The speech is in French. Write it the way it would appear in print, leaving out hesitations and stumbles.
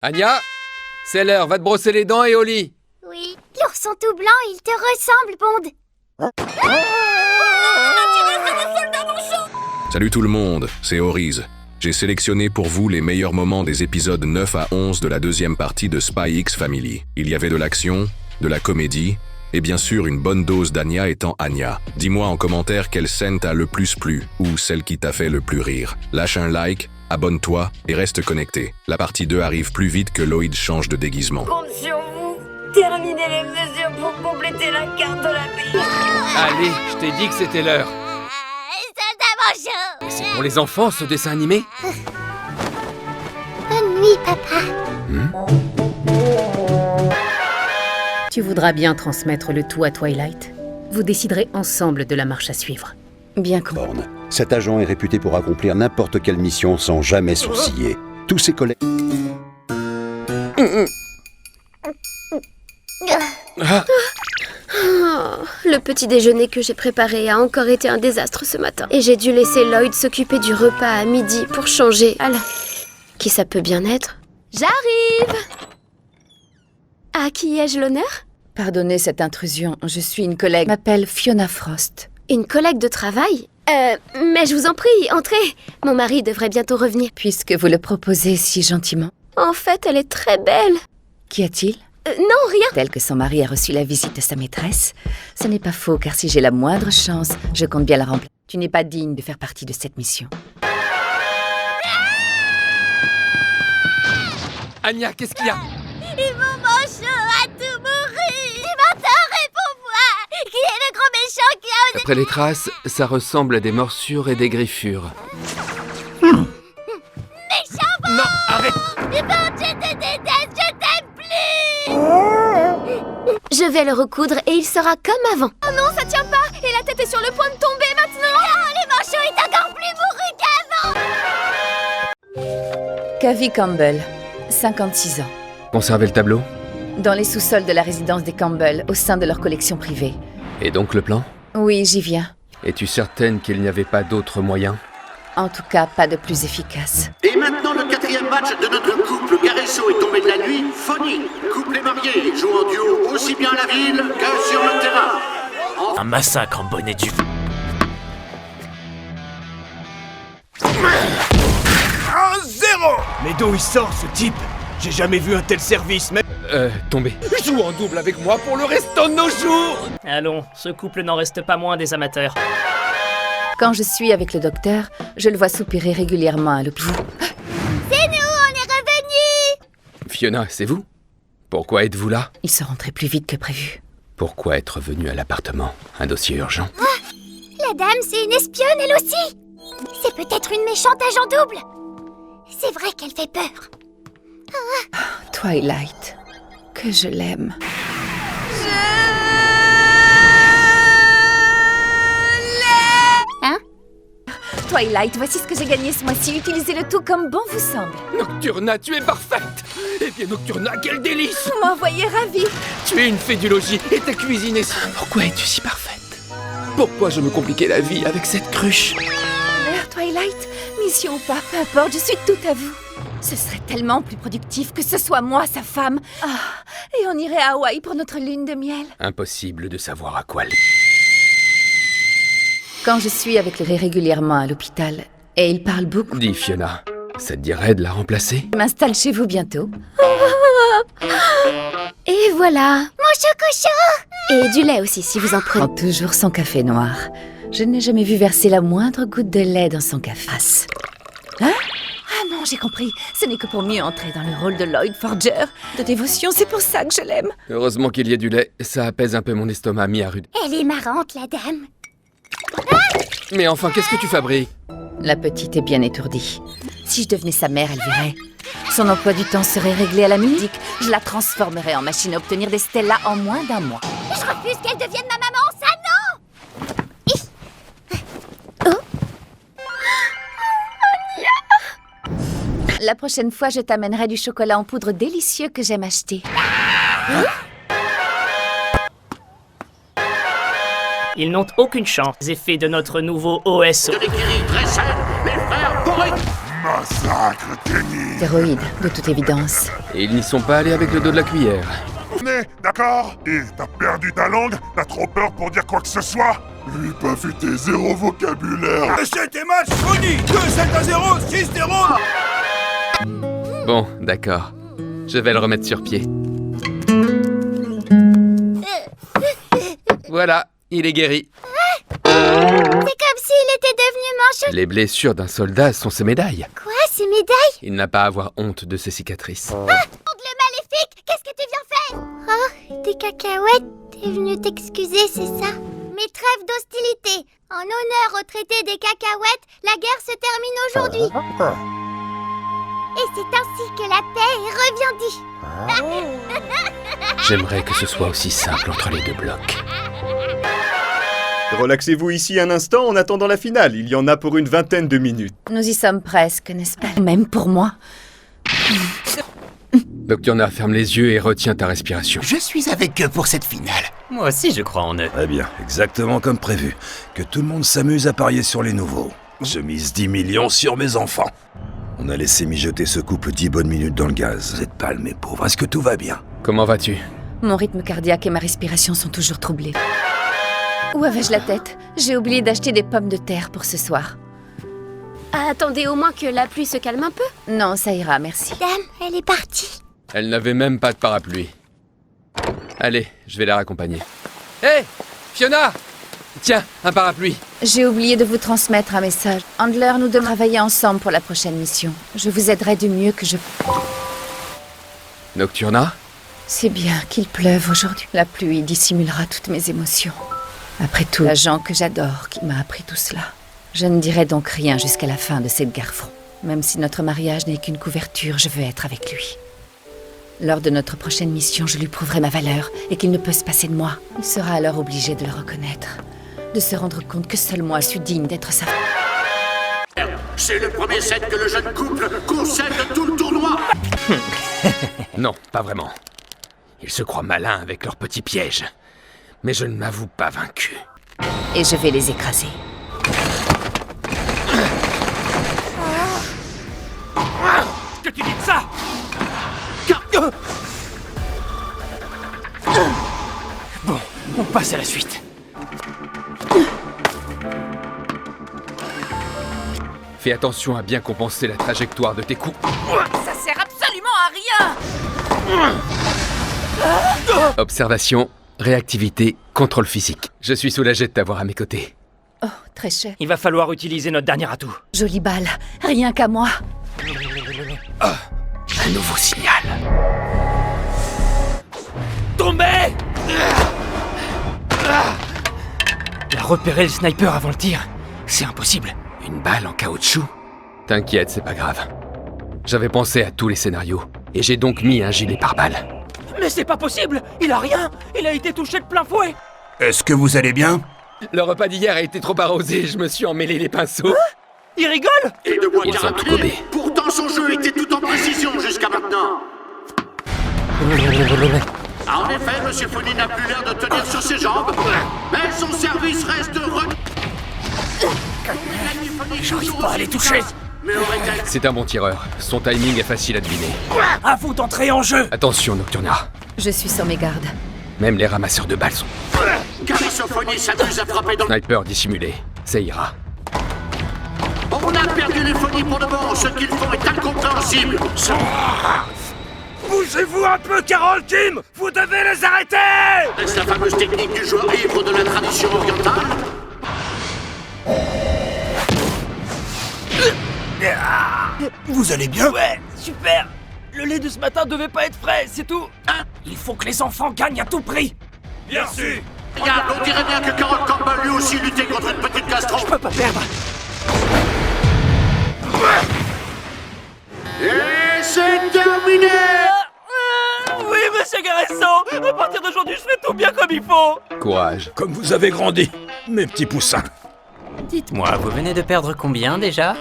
Anya, c'est l'heure, va te brosser les dents et au lit. Oui, l'ourson tout blanc, il te ressemble, Bond. Salut tout le monde, c'est Oriz. J'ai sélectionné pour vous les meilleurs moments des épisodes 9 à 11 de la deuxième partie de Spy X Family. Il y avait de l'action, de la comédie, et bien sûr une bonne dose d'Anya étant Anya. Dis-moi en commentaire quelle scène t'a le plus plu, ou celle qui t'a fait le plus rire. Lâche un like, abonne-toi et reste connecté. La partie 2 arrive plus vite que Lloyd change de déguisement. Compte sur vous. Terminez les mesures pour compléter la carte de la ville. Allez, je t'ai dit que c'était l'heure. C'est tellement chaud. Mais c'est pour les enfants, ce dessin animé. Bonne nuit, papa. Tu voudras bien transmettre le tout à Twilight. Vous déciderez ensemble de la marche à suivre. Bien compris. Bourne. Cet agent est réputé pour accomplir n'importe quelle mission sans jamais sourciller. Tous ses collègues... Le petit déjeuner que j'ai préparé a encore été un désastre ce matin. Et j'ai dû laisser Lloyd s'occuper du repas à midi pour changer. Alors, qui ça peut bien être? J'arrive! À qui ai-je l'honneur? Pardonnez cette intrusion, je suis une collègue. Je m'appelle Fiona Frost. Une collègue de travail? Mais je vous en prie, entrez. Mon mari devrait bientôt revenir. Puisque vous le proposez si gentiment. En fait, elle est très belle. Qu'y a-t-il? Non, rien. Tel que son mari a reçu la visite de sa maîtresse. Ce n'est pas faux, car si j'ai la moindre chance, je compte bien la remplir. Tu n'es pas digne de faire partie de cette mission. Anya, qu'est-ce qu'il y a? Ils vont manger à tout mourir. Tu m'entends, réponds-moi. Qui est le gros méchant qui a osé... Après les traces, ça ressemble à des morsures et des griffures. Méchant Bond. Non, arrête! Bond, je te déteste, je t'aime plus. Je vais le recoudre et il sera comme avant. Oh non, ça tient pas. Et la tête est sur le point de tomber maintenant. Oh, le manchot est encore plus bourru qu'avant. Kavi Campbell, 56 ans. Conservez le tableau. Dans les sous-sols de la résidence des Campbell, au sein de leur collection privée. Et donc le plan? Oui, j'y viens. Es-tu certaine qu'il n'y avait pas d'autre moyen? En tout cas, pas de plus efficace. Et maintenant, le quatrième match de notre couple Garesso est tombé de la nuit. Phony, couple marié, joue en duo aussi bien à la ville que sur le terrain. Un massacre en bonne et due. Mais d'où il sort ce type? J'ai jamais vu un tel service, mais... Tombé. Joue en double avec moi pour le restant de nos jours! Allons, ce couple n'en reste pas moins des amateurs. Quand je suis avec le docteur, je le vois soupirer régulièrement à l'hôpital. C'est nous, on est revenus. Fiona, c'est vous? Pourquoi êtes-vous là? Ils se rentraient plus vite que prévu. Pourquoi être venu à l'appartement? Un dossier urgent? La dame, c'est une espionne, elle aussi. C'est peut-être une méchante agent double. C'est vrai qu'elle fait peur. Twilight, que je l'aime. Hein? Twilight, voici ce que j'ai gagné ce mois-ci. Utilisez-le tout comme bon vous semble. Nocturna, tu es parfaite! Eh bien, Nocturna, quel délice! Vous m'envoyez ravie. Tu es une fée du logis et ta cuisine est si... Pourquoi es-tu si parfaite? Pourquoi je me compliquais la vie avec cette cruche? Mère Twilight, mission ou pas, peu importe, je suis toute à vous. Ce serait tellement plus productif que ce soit moi, sa femme. Et on irait à Hawaï pour notre lune de miel. Impossible de savoir à quoi... Quand je suis avec lui régulièrement à l'hôpital, et il parle beaucoup, Dis Fiona, ça te dirait de la remplacer? je m'installe chez vous bientôt. Et voilà. Mon chococho. Et du lait aussi, si vous en prenez. Prend toujours son café noir. Je n'ai jamais vu verser la moindre goutte de lait dans son café. Hein? Ah non, j'ai compris. Ce n'est que pour mieux entrer dans le rôle de Lloyd Forger. De dévotion, c'est pour ça que je l'aime. Heureusement qu'il y ait du lait, ça apaise un peu mon estomac mis à rude. Elle est marrante, la dame. Mais enfin, qu'est-ce que tu fabriques? La petite est bien étourdie. Si je devenais sa mère, elle verrait. Son emploi du temps serait réglé à la minute. Je la transformerais en machine à obtenir des Stella en moins d'un mois. Je refuse qu'elle devienne ma maman, ça non. La prochaine fois, je t'amènerai du chocolat en poudre délicieux que j'aime acheter. Ils n'ont aucune chance. Les effets de notre nouveau OSO. De l'écurie très saine, les frères Boré. massacre, Kenny. Stéroïdes, de toute évidence. Et ils n'y sont pas allés avec le dos de la cuillère. Venez, d'accord? Et t'as perdu ta langue? T'as trop peur pour dire quoi que ce soit? Lui, pas futé, zéro vocabulaire. C'était match Phony 2-7-0, 6-0. Bon, d'accord. Je vais le remettre sur pied. Voilà, il est guéri. C'est comme s'il était devenu manchot. Les blessures d'un soldat sont ses médailles. Quoi, ces médailles? Il n'a pas à avoir honte de ses cicatrices. Ongle maléfique, qu'est-ce que tu viens faire? Oh, des cacahuètes. T'es venu t'excuser, c'est ça? Mais trêve d'hostilité. En honneur au traité des cacahuètes, la guerre se termine aujourd'hui. Et c'est ainsi que la paix revient dit. J'aimerais que ce soit aussi simple entre les deux blocs. Relaxez-vous ici un instant en attendant la finale. Il y en a pour une vingtaine de minutes. Nous y sommes presque, n'est-ce pas? Même pour moi. Nocturna, ferme les yeux et retiens ta respiration. Je suis avec eux pour cette finale. Moi aussi, je crois en eux. Très bien, exactement comme prévu. Que tout le monde s'amuse à parier sur les nouveaux. Je mise 10 millions sur mes enfants. On a laissé mijoter ce couple 10 bonnes minutes dans le gaz. Vous êtes pâles, mes pauvres. Est-ce que tout va bien? Comment vas-tu? Mon rythme cardiaque et ma respiration sont toujours troublés. Où avais-je la tête? J'ai oublié d'acheter des pommes de terre pour ce soir. Attendez au moins que la pluie se calme un peu. Non, ça ira, merci. Dame, elle est partie. Elle n'avait même pas de parapluie. Allez, je vais la raccompagner. Hé, Fiona! Tiens, un parapluie. J'ai oublié de vous transmettre un message. Handler, nous devons travailler ensemble pour la prochaine mission. Je vous aiderai du mieux que je peux. Nocturna? C'est bien qu'il pleuve aujourd'hui. La pluie dissimulera toutes mes émotions. Après tout, l'agent que j'adore qui m'a appris tout cela. Je ne dirai donc rien jusqu'à la fin de cette guerre froide. Même si notre mariage n'est qu'une couverture, je veux être avec lui. Lors de notre prochaine mission, je lui prouverai ma valeur et qu'il ne peut se passer de moi. Il sera alors obligé de le reconnaître, de se rendre compte que seul moi suis digne d'être sa femme. C'est le premier set que le jeune couple concède de tout le tournoi. Non, pas vraiment. Ils se croient malins avec leurs petits pièges. Mais je ne m'avoue pas vaincu. Et je vais les écraser. Que tu dis de ça? Bon, on passe à la suite. Fais attention à bien compenser la trajectoire de tes coups. Ça sert absolument à rien! Observation, réactivité, contrôle physique. Je suis soulagé de t'avoir à mes côtés. Oh, très cher. Il va falloir utiliser notre dernier atout. Jolie balle, rien qu'à moi. Un nouveau signal. Tombez! Repérer le sniper avant le tir, c'est impossible. Une balle en caoutchouc? T'inquiète, c'est pas grave. J'avais pensé à tous les scénarios, et j'ai donc mis un gilet pare-balles. Mais c'est pas possible! Il a rien! Il a été touché de plein fouet! Est-ce que vous allez bien? Le repas d'hier a été trop arrosé, je me suis emmêlé les pinceaux. Il rigole? Et de bois Ils sont tout caramelé. gobés. Pourtant son jeu était tout en précision jusqu'à maintenant. Ah, en effet, Monsieur Phony n'a plus l'air de tenir sur ses jambes, mais son service reste J'arrive pas à les toucher! C'est un bon tireur, son timing est facile à deviner. À vous d'entrer en jeu! Attention, Nocturna. Je suis sur mes gardes. Même les ramasseurs de balles sont... Carissophonie s'amuse à frapper dans le... Sniper dissimulé, ça ira. On a perdu les phonies pour de bon, ce qu'ils font est incompréhensible. Bougez-vous un peu, Carole Kim! Vous devez les arrêter! Est-ce la fameuse technique du joueur ivre de la tradition orientale? Vous allez bien? Ouais, super! Le lait de ce matin devait pas être frais, c'est tout! Il faut que les enfants gagnent à tout prix! Bien sûr! Regarde, on dirait bien que Carole Campbell lui aussi luttait contre une petite gastro. Je peux pas perdre! Et c'est terminé! Oui, monsieur Garrison! À partir d'aujourd'hui, je ferai tout bien comme il faut! Courage. Comme vous avez grandi, mes petits poussins. Dites-moi, vous venez de perdre combien déjà?